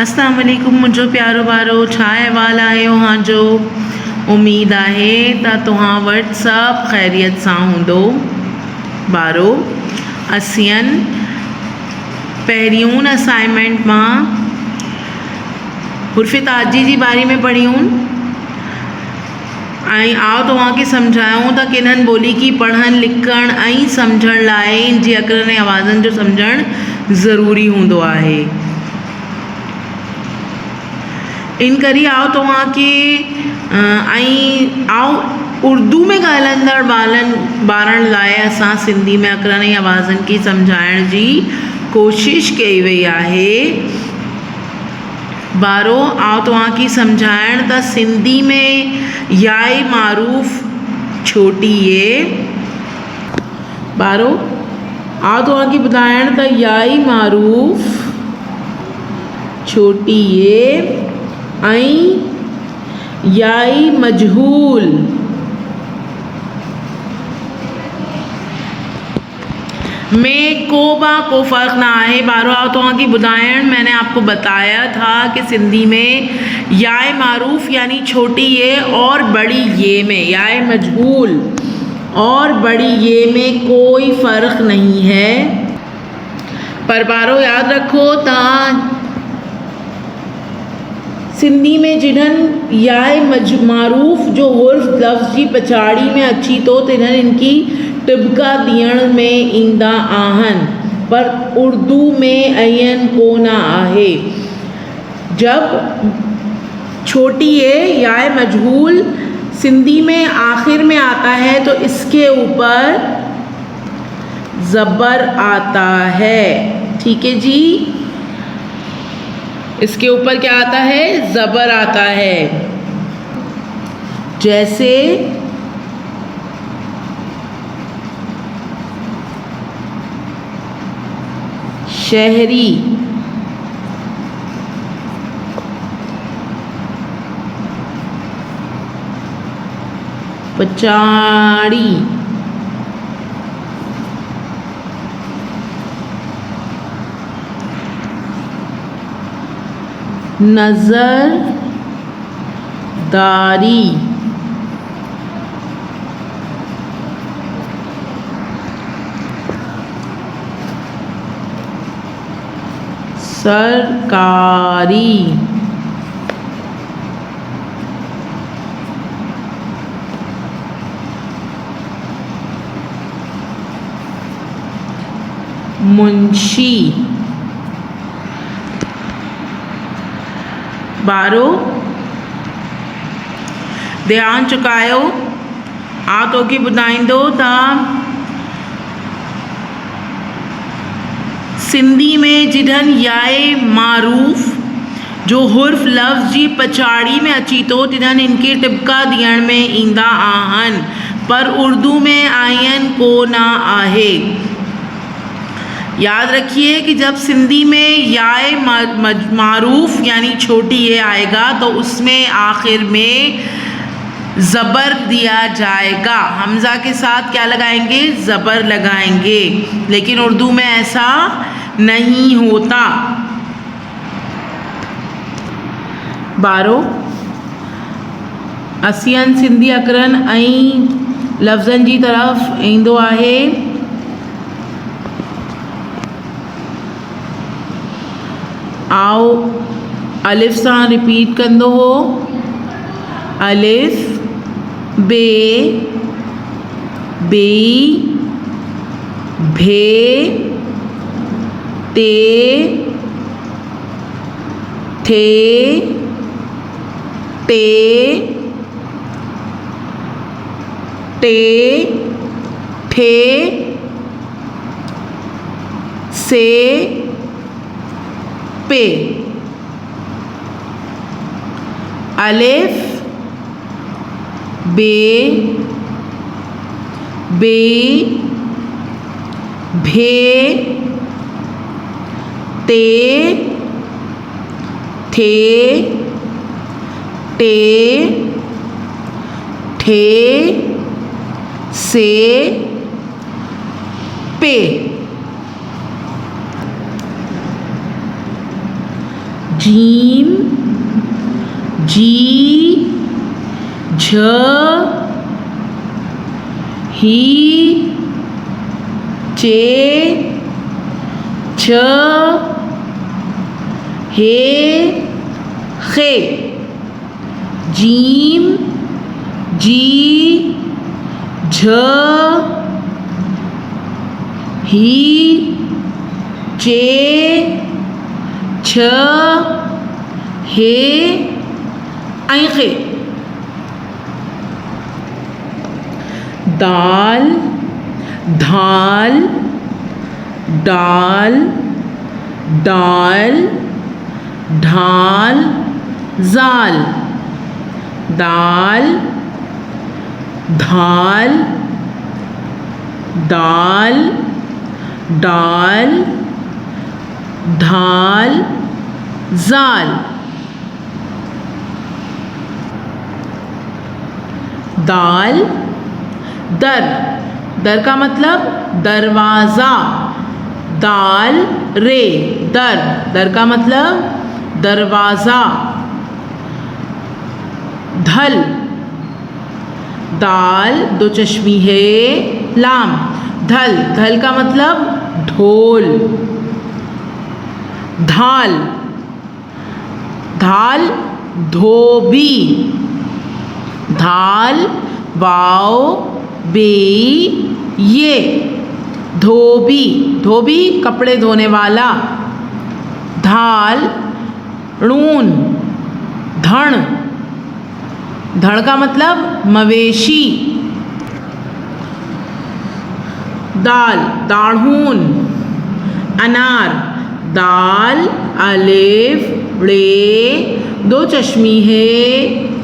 अस्सलाम वालेकुम मुंहिंजो प्यारो ॿारो, छा अहिवालु आहे तव्हांजो। उमेद आहे त तव्हां वटि सभु ख़ैरियत सां हूंदो। ॿारो, असियनि पहिरियूं असाइनमेंट मां हुर्फ़े ताजी जी बारे में पढ़ियूं ऐं आओ तव्हांखे सम्झायूं त किन्हनि ॿोली की पढ़णु लिखणु ऐं सम्झण लाइ इन जी अखरनि ऐं आवाज़नि जो सम्झणु ज़रूरी हूंदो आहे। इन करे आओ तव्हांखे आओ उर्दू में ॻाल्हाईंदड़ ॿारनि लाइ असां सिंधी में अखरनि ऐं आवाज़नि खे सम्झाइण जी कोशिशि कई वई आहे। ॿारो, आओ तव्हांखे सम्झाइण त सिंधी में याए मारूफ़ छोटी ए। ॿारो, आओ तव्हांखे ॿुधाइण त याए मारूफ़ छोटी ए ऐं याए मजहूल में को फ़र्क ना है। ॿारो, आओ तव्हांखे ॿुधाइण, मैंने आपको बताया था कि सिंधी में याए मारूफ़ यानी छोटी ये और बड़ी ये में, याए मजहूल और बड़ी ये में कोई फ़र्क नहीं है। पर ॿारो याद रखो तव्हां सिंधी में जिन्हनि याए मारूफ़ जो हुर्फ़ लफ़्ज़ जी पछाड़ी में अची तो तिन्हनि इनकी टिबका ॾियण में ईंदा आहिनि, पर उर्दू में अयन कोन आहे। जब छोटी ए याए मजहूल सिंधी में आखिर में आता है तो इसके ऊपर ज़बर आता है। ठीक है जी, इसके ऊपर क्या आता है? ज़बर आता है। जैसे शहरी, पचाड़ी, नज़रदारी, सरकारी, मुंशी। ॿारो, ध्यान चुकायो। आ तोखे ॿुधाईंदो त सिंधी में जिन्हनि याए मारूफ़ जो हुर्फ़ लफ़्ज़ जी पछाड़ी में अची तो तिन्हनि इनके टिबका ॾियण में ईंदा आहिनि, पर उर्दू में आयन कोन आहे। याद रखिए कि जब सिंधी में याए मारूफ़ यानी छोटी ये आएगा तो उसमें आखिर में ज़बर दिया जाएगा। हमज़ा के साथ क्या लगाएंगे? ज़बर लगाएंगे। लेकिन उर्दू में ऐसा नहीं होता। ॿारो, असियन सिंधी अखरनि ऐं लफ़्ज़नि जी तरफ़ ईंदो आहे। आओ अलिफ सां रिपीट कंदो हो। अलिफ, बे, बे, भे, ते, थे, टे, टे, ठे, से, पे। अलिफ, बे, बे, भे, ते, थे, टे, ठे, से, पे। जीम जी झ ही चे छ हे खे जीम जी झ ही चे छ हे ऐं खे दाल धाल डाल दाल ढाल जाल दाल धाल दाल डाल ढाल जाल दाल दर दर का मतलब दरवाज़ा दाल रे दर दर का मतलब दरवाज़ा धल दाल दो चश्मी है लाम धल धल का मतलब ढोल धाल धाल धोबी धाल वाओ बे ये धोबी धोबी कपड़े धोने वाला धाल णून धण धड़ का मतलब मवेशी दाल दाढ़ून अनार दाल अलिफ रे दो चश्मी है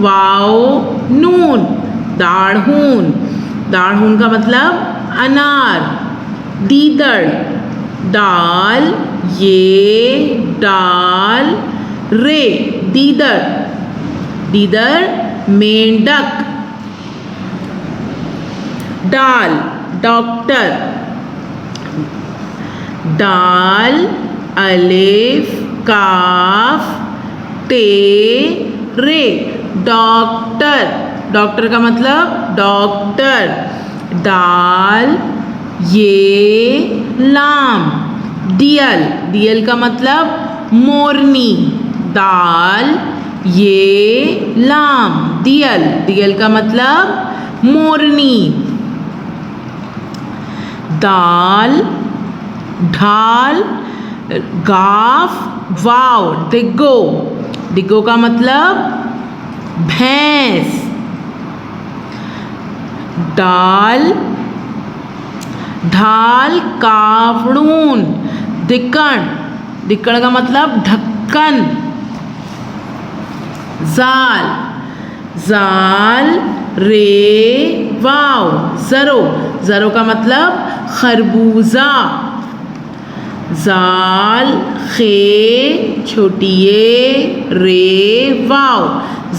वाओ नून दाढ़ून दाढ़ून का मतलब अनार दीदड़ दाल ये डाल रे दीदड़ दीदड़ मेंढक डाल डॉक्टर दाल अलिफ काफ ते रे डॉक्टर डॉक्टर का मतलब डॉक्टर दाल ये लाम दियल दियल का मतलब मोरनी दाल ये लाम दियल दियल का मतलब मोरनी दाल ढाल गाफ वाव डिग्गो डिग्गो का मतलब भैंस डाल ढाल कावड़ून दिक्कण दिक्कण का मतलब ढक्कन जाल जाल रे वाव ज़रो ज़रो का मतलब खरबूजा जाल खे छोटी ये रे वाव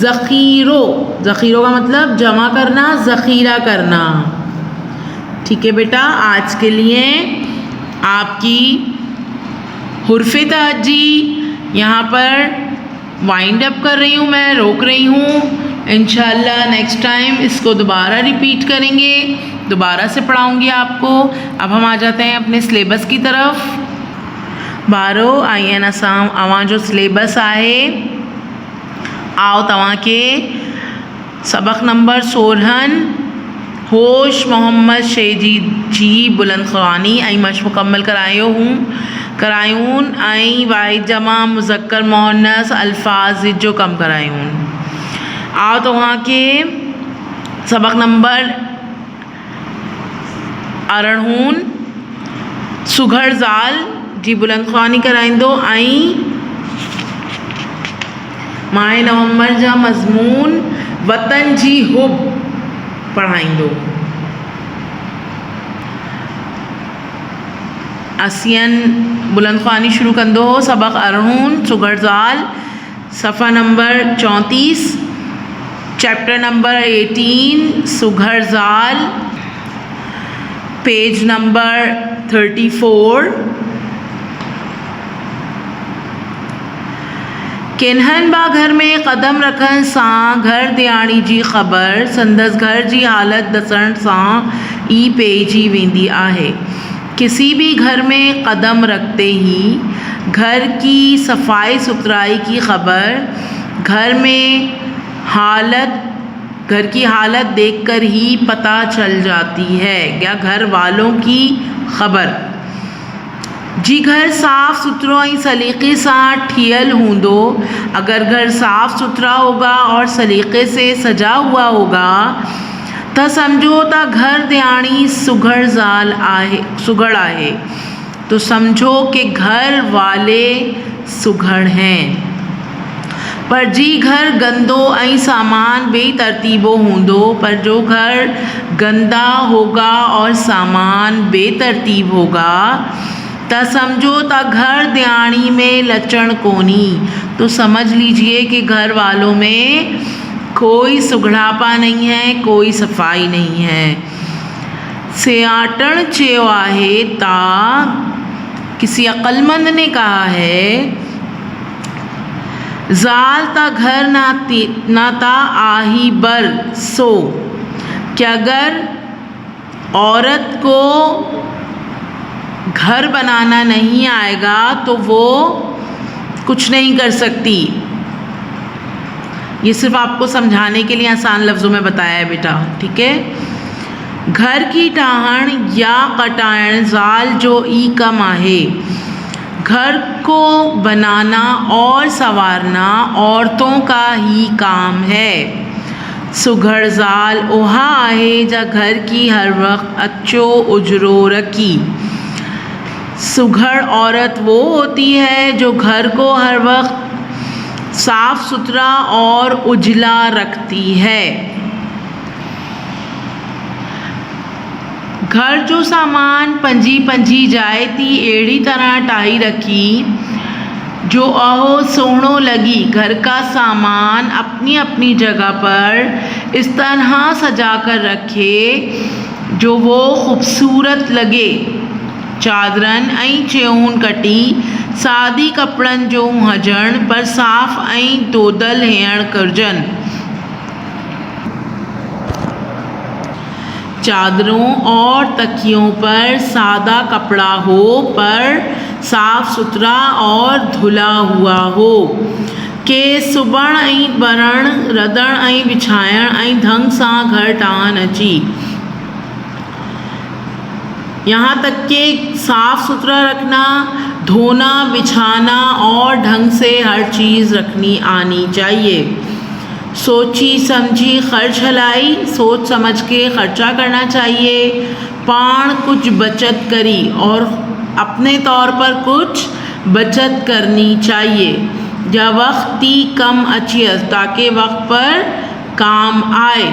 ज़ख़ीरो ज़ख़ीरो का मतलब जमा करना ज़ख़ीरा करना। ठीक है बेटा, आज के लिए आपकी हुर्फ़े तहज्जी यहाँ पर वाइंड अप कर रही हूँ, मैं रोक रही हूँ। इंशाल्लाह नेक्स्ट टाइम इसको दोबारा रिपीट करेंगे, दोबारा से पढ़ाऊँगी आपको। अब हम आ जाते हैं अपने सिलेबस की तरफ। बारो आइन असां अवां जो सिलेबस आहे आओ तव्हां के सबक नंबर 16 होश मोहम्मद शेजी जी बुलंद ख़वानी ऐं मश मुकम्मल करायूं ऐं वाहिद जमा मुज़क्कर मुअन्नस अल्फाज जो कम करायूं। आओ तव्हां के सबक नंबर 18 सुघड़ ज़ाल जी बुलंद ख़वानी कराईंदो ऐं माह नवंबर जा मज़मून वतन जी हुब पढ़ाईंदो। असियन बुलंद ख़वानी शुरू कंदो हो सबक 18 सुघड़ ज़ाल सफ़ा नंबर 34 चैप्टर नंबर 18 सुघड़ ज़ाल पेज नंबर 34। किन्हनि बा घर में कदम रखण सां घर दियाणी जी ख़बर संदसि घर जी हालत दसण सां ई पइजी वेंदी आहे। किसी भी घर में कदम रखते ही घर की सफाई सुथराई की खबर घर की हालत देखकर ही पता चल जाती है या घर वालों की खबर। जी घर साफ़ सुथरो ऐं सलीक़े सां ठहियल हूंदो। अगर घर साफ़ सुथरा होगा और सलीक़े से सजा हुआ होगा तो समझो तो घर दियाणी सुघड़ आहे। तो समझो कि घर वाले सुघड़ हैं। पर जी घर गंदो ऐं सामान बेतरतीबो हूंदो। पर जो घर गंदा होगा और सामान बेतरतीब होगा तो समझो तो घर दियाणी में लचण कोनी। तो समझ लीजिए कि घर वालों में कोई सुघड़ापा नहीं है, कोई सफाई नहीं है। सियाटण चयो आहे ता किसी अक्लमंद ने कहा है, जाल ता घर ना ता आही बर सो, कि अगर औरत को घर बनाना नहीं आएगा तो वो कुछ नहीं कर सकती। ये सिर्फ आपको समझाने के लिए आसान लफ्ज़ों में बताया है बेटा, ठीक है। घर की टाहण या कटायण जाल जो ई कम आहे। घर को बनाना और संवारना औरतों का ही काम है। सुघड़ जाल ओहा आहे जा घर की हर वक्त अच्छो उजरो रखी। सुघड़ औरत वो होती है जो घर को हर वक्त साफ सुथरा और उजला रखती है। घर जो सामान पंजी जाए थी एड़ी तरह टाही रखी जो अहो सोहणो लगी। घर का सामान अपनी अपनी जगह पर इस तरह सजा कर रखे जो वो खूबसूरत लगे। चादरन ऐं चेऊन कटी सादी कपड़न जो हजण पर साफ़ ऐं धोदल हुअण घुरिजनि। चादरों और तकियों पर सादा कपड़ा हो पर साफ सुथरा और धुला हुआ हो। के सुबण ऐं बरण रधण ऐं विछाइण ऐं ढंग सां घर टाहन अची। यहाँ तक कि साफ़ सुथरा रखना, धोना, बिछाना और ढंग से हर चीज़ रखनी आनी चाहिए। सोची समझी खर्च हलाई, सोच समझ के खर्चा करना चाहिए। पाण कुछ बचत करी और अपने तौर पर कुछ बचत करनी चाहिए। या वक्ती कम अचियस ताकि वक्त पर काम आए।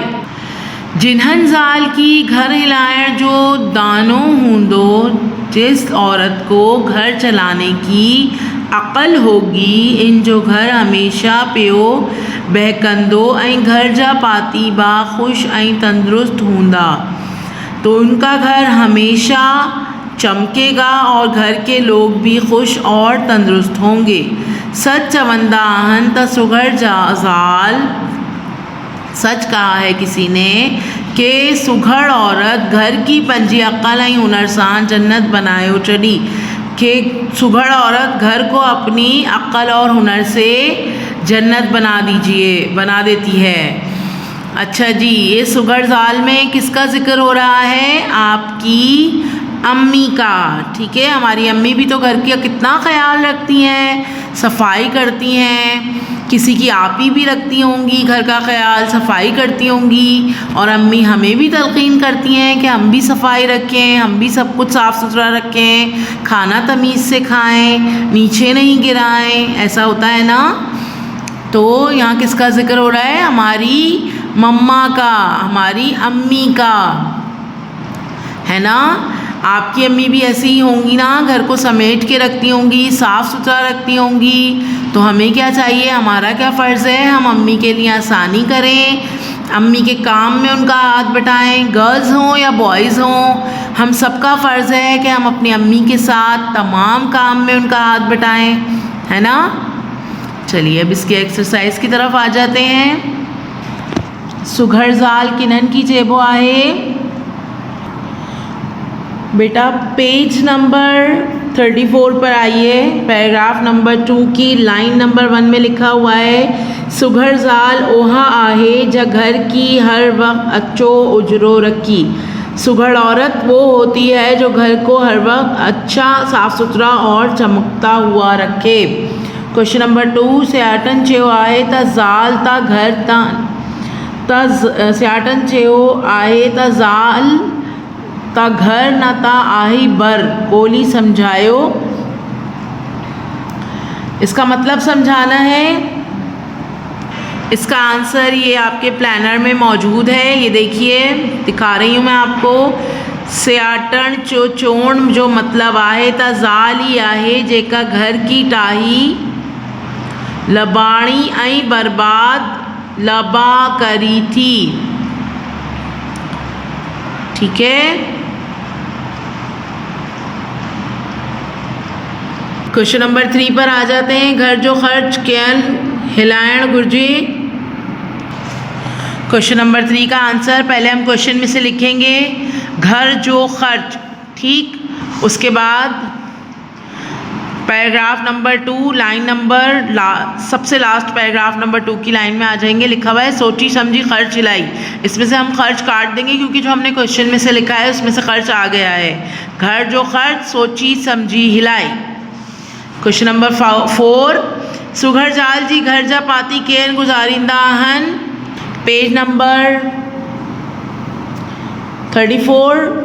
जिन्हनि ज़ाल की घर हिलाइण जो दानो हूंदो, जिस औरत को घर चलाने की अक़ल होगी, इन जो घर हमेशा पियो बहकंदो ऐं घर जा पाती बा खुश ऐं तंदुरुस्त हूंदा। तो उनका घर हमेशा चमकेगा और घर के लोग भी खुश और तंदुरुस्त होंगे। सच चवंदा आहिनि त सुघड़ ज़ाल, सच कहा है किसी ने कि सुघड़ औरत घर की पंजी अक़ल ऐं हुनर सां जन्नत बनायो छॾी। कि सुघड़ औरत घर को अपनी अक़ल और हुनर से जन्नत बना देती है। अच्छा जी, ये सुघड़ ज़ाल में किसका ज़िक्र हो रहा है? आपकी अम्मी का। ठीक है, हमारी अम्मी भी तो घर का कितना ख्याल रखती हैं, सफाई करती हैं। किसी की आप ही भी रखती होंगी घर का ख्याल, सफाई करती होंगी। और अम्मी हमें भी तलक़ीन करती हैं कि हम भी सफाई रखें, हम भी सब कुछ साफ़ सुथरा रखें, खाना तमीज़ से खाएं, नीचे नहीं गिराएं। ऐसा होता है ना। तो यहाँ किसका ज़िक्र हो रहा है? हमारी मम्मा का, हमारी अम्मी का, है ना। आपकी अम्मी भी ऐसी ही होंगी ना, घर को समेट के रखती होंगी, साफ़ सुथरा रखती होंगी। तो हमें क्या चाहिए, हमारा क्या फ़र्ज़ है, हम अम्मी के लिए आसानी करें, अम्मी के काम में उनका हाथ बटाएं। गर्ल्स हों या बॉयज़ हों, हम सबका फ़र्ज़ है कि हम अपनी अम्मी के साथ तमाम काम में उनका हाथ बटाएं, है ना। चलिए अब इसकी एक्सरसाइज की तरफ आ जाते हैं। सुघड़ ज़ाल किन्हनि की चइबो आहे? बेटा पेज नंबर 34 पर आइए, पैराग्राफ नंबर 2 की लाइन नंबर 1 में लिखा हुआ है, सुघड़ ज़ाल ओहा आहे जा घर की हर वक्त अच्छो उजरो रखी। सुघड़ औरत वो होती है जो घर को हर वक्त अच्छा साफ़ सुथरा और चमकता हुआ रखे। क्वेश्चन नंबर 2, सियाटन चयो आहे त ज़ाल ता घर सियाटन चयो आहे त ज़ाल ता घर न ता आही बर, कोली समझायो। इसका मतलब समझाना है। इसका आंसर ये आपके प्लानर में मौजूद है, ये देखिए दिखा रही हूँ मैं आपको। सियाटन चो चोण जो मतलब आहे त ज़ाल ही आहे जेका घर की टाही लबाणी ऐं बर्बाद लबा करी थी। ठीक है। क्वेश्चन नंबर 3 पर आ जाते हैं। घर जो ख़र्च कयल हिलाइण घुर्जे। क्वेश्चन नंबर 3 का आंसर पहले हम क्वेश्चन में से लिखेंगे, घर जो खर्च, ठीक। उसके बाद पैराग्राफ नंबर 2 लाइन नंबर सबसे लास्ट पैराग्राफ नंबर 2 की लाइन में आ जाएंगे, लिखा हुआ है सोची समझी खर्च हिलाई। इसमें से हम खर्च काट देंगे क्योंकि जो हमने क्वेश्चन में से लिखा है उसमें से खर्च आ गया है। घर जो खर्च सोची समझी हिलाई। क्वेश्चन नंबर 4, सुघड़ ज़ाल जी घर जा पाती केर गुज़ारींदा आहिनि। Page number 34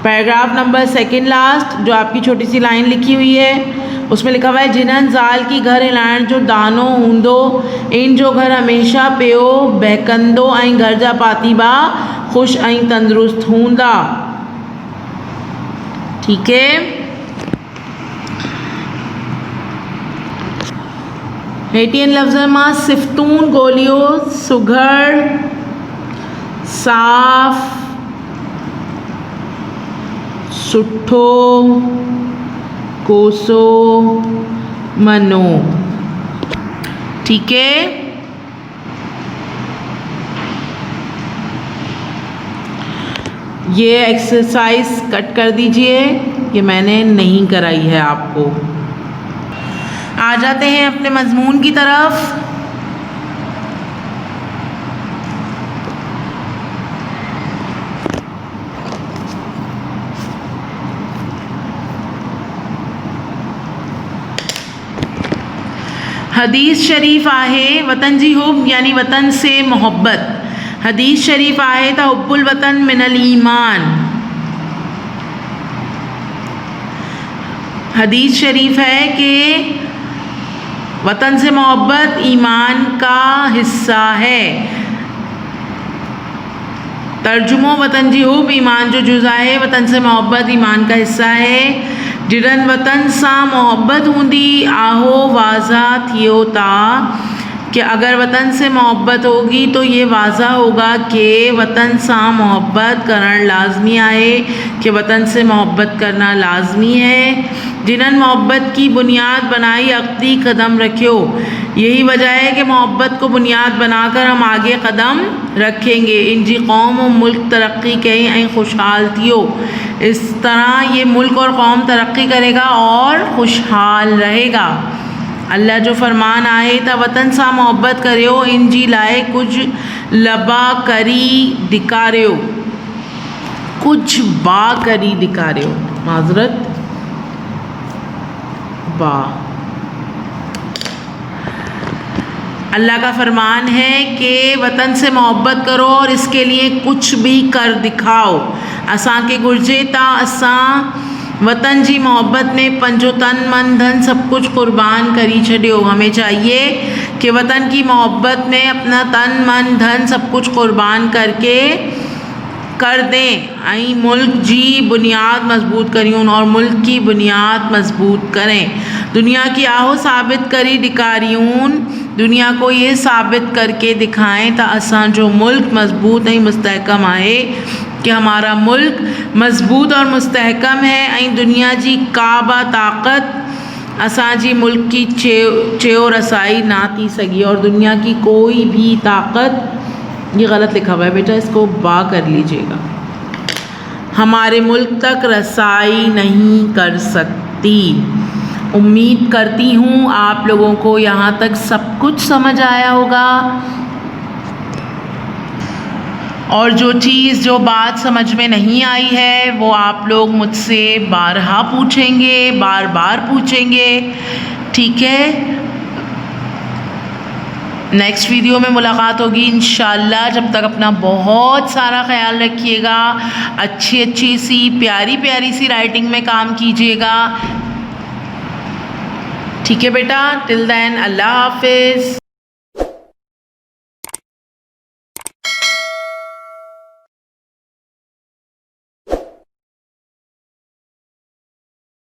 paragraph number 2 last जो आपकी छोटी सी लाइन लिखी हुई है उसमें लिखा हुआ है, जिन्हनि ज़ाल की घर हिलाइण जो दानो हूंदो, इन जो घर हमेशा पियो बहकंदो ऐं घर जा पातीबा ख़ुशि ऐं तंदुरुस्त हूंदा। ठीक है। हेठियनि लफ़्ज़नि मां सिफ़तून ॻोल्हियो। सुघड़, साफ़, सुठो, कोसो, मनो। ठीक है। ये एक्सरसाइज कट कर दीजिए, ये मैंने नहीं कराई है आपको। आ जाते हैं अपने मज़मून की तरफ। हदीस शरीफ आहे वतन जी हुब यानी वतन से मोहब्बत। हदीस शरीफ आहे त हुब्बुल वतन मिनल ईमान। हदीस शरीफ है कि वतन से मोहब्बत ईमान का हिस्सा है। तर्जुमो वतन जी हुब ईमान जो जुज़ा है, वतन से मोहब्बत ईमान का हिस्सा है। जिड़न वतन सां मोहब्बत हूंदी आहो वाज़ा थियो ता कि अगर वतन से मोहब्बत होगी तो ये वाज़ा होगा कि वतन सां मोहब्बत करण लाजमी आहे, कि वतन से मोहब्बत करना लाजमी है। जिन्हनि मोहब्बत की बुनियाद बनाई अक़दी कदम रखियो। यही वजह है कि मोहब्बत को बुनियाद बनाकर हम आगे कदम रखेंगे। इंजी कौम और मुल्क तरक्की कई ऐं खुशहाल थियो। इस तरह ये मुल्क और कौम तरक्की करेगा और खुशहाल रहेगा। अल्लाह जो फरमान आहे त वतन सां मोहब्बत करियो, इन जी लाइ कुझु लबा करी ॾेखारियो, कुझु बा करी ॾेखारियो, माज़रत बा। अल्लाह का फरमान है कि वतन से मोहब्बत करो और इसके लिए कुछ भी कर दिखाओ। असां के घुर्जे ता असां वतन जी मोहब्बत में पंजो तन मन धन सब कुछ कुर्बान करी छॾियो। हमें चाहिए कि वतन की मोहब्बत में अपना तन मन धन सब कुछ कुर्बान करके कर दें ऐं मुल्क जी बुनियाद मजबूत करियूं और मुल्क की बुनियाद मजबूत करें। दुनिया की आहो साबित करी ॾेखारियूं, दुनिया को ये साबित करके दिखाएं त असांजो मुल्क मजबूत ऐं मुस्तहकम आहे, कि हमारा मुल्क मजबूत और मुस्तहकम है ऐं दुनिया जी का बा ताक़त असांजी मुल्क की चयो रसाई ना थी सगी और दुनिया की कोई भी ताकत, ये गलत लिखा हुआ है बेटा, इसको बा कर लीजिएगा, हमारे मुल्क तक रसाई नहीं कर सकती। उम्मीद करती हूँ आप लोगों को यहाँ तक सब कुछ समझ आया होगा और जो बात समझ में नहीं आई है वो आप लोग मुझसे बारहा पूछेंगे, बार बार पूछेंगे, ठीक है। नेक्स्ट वीडियो में मुलाकात होगी इंशाल्लाह। जब तक अपना बहुत सारा ख्याल रखिएगा, अच्छी सी प्यारी सी राइटिंग में काम कीजिएगा, ठीक है बेटा। टिल देन अल्लाह हाफिज़।